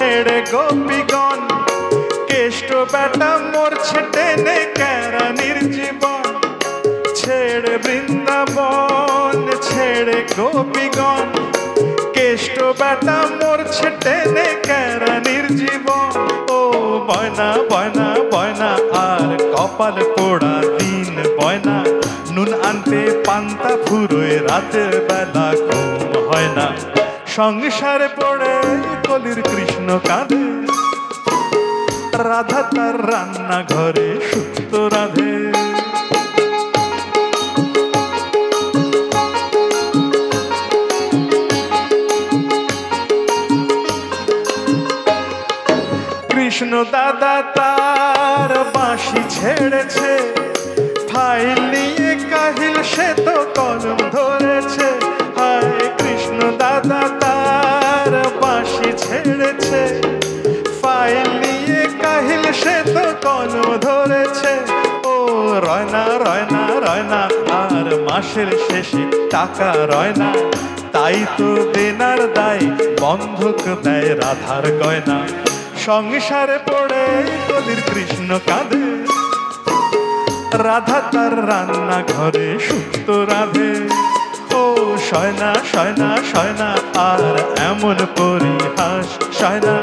ছেড়ে গোপীগণ, কেষ্ট বেটা মরছে টেনে কেরানির জীবন। ছেড়ে বৃন্দাবন, ছেড়ে গোপীগণ, কেষ্ট বেটা মরছে টেনে কেরানির জীবন। ও বয়না বয়না বয়না আর কপাল পোড়া দিন বয়না, নুন আনতে পান্তা ফুরোয় রাতের বেলা ঘুম হয় না। সংসারে পড়ে কলির কৃষ্ণ কাঁদে, রাধা তার রান্না ঘরে সুপ্ত রাধে। কৃষ্ণ দাদা তার বাঁশি ছেড়েছে, ফাইল নিয়ে কাহিল সে তো কলম ধরেছে। হায় কৃষ্ণ দাদা তার বাঁশি ছেড়েছে, ফাইল নিয়ে কাহিল সে তো কলম ধরেছে। ও রয়না রয়না রয়না আর মাসের শেষে টাকা রয় না, তাই তো দেনার দায় বন্ধক দেয় রাধার গয়না। সংসারে পড়ে কলির কৃষ্ণ কাঁদে, রাধা তার রান্না ঘরে সুপ্ত রাধে। ও শয়না শয়না শয়না আর এমন পরিহাস শয়না,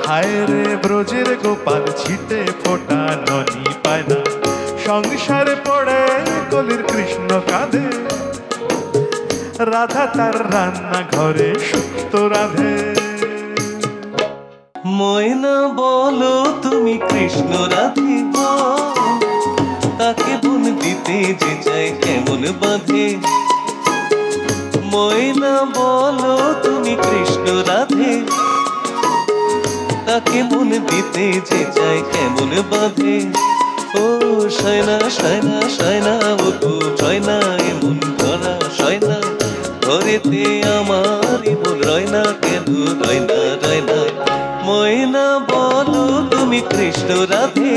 হায় রে ব্রজের গোপাল ছিটে ফোটা ননি পায় না। সংসারে পড়ে কলির কৃষ্ণ কাঁদে, রাধা তার রান্না ঘরে সুপ্ত রাধে। ময়না বলো তুমি কৃষ্ণ রাধে গো, তাকে বোন দিতে যে চায় কেমন বাঁধে। ময়না বলো তুমি কৃষ্ণ রাধে, তাকে বোন দিতে যে চায় কেমন বাঁধে। ও শয়না শয়না শয়না ও গো শয়না এমন ধরা শয়না, ঘরেতে আমারই বোন রয়না কেন রয়না রয়না। ময়না বলো তুমি কৃষ্ণ রাধে,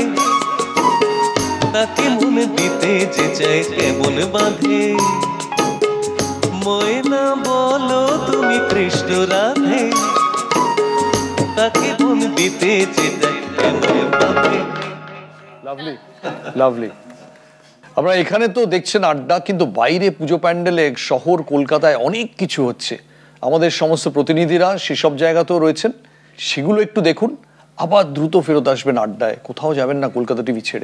তাকে মন দিতে যে চায় কেমন বাঁধে। ময়না বলো তুমি কৃষ্ণ রাধে, তাকে মন দিতে যে চায় কেমন বাঁধে। Lovely lovely. আমরা এখানে তো দেখছেন আড্ডা, কিন্তু বাইরে পুজো প্যান্ডেলে শহর কলকাতায় অনেক কিছু হচ্ছে। আমাদের সমস্ত প্রতিনিধিরা সেসব জায়গাতেও রয়েছেন, সেগুলো একটু দেখুন। আবার দ্রুত ফেরত আসবেন আড্ডায়, কোথাও যাবেন না কলকাতা টিভি ছেড়ে।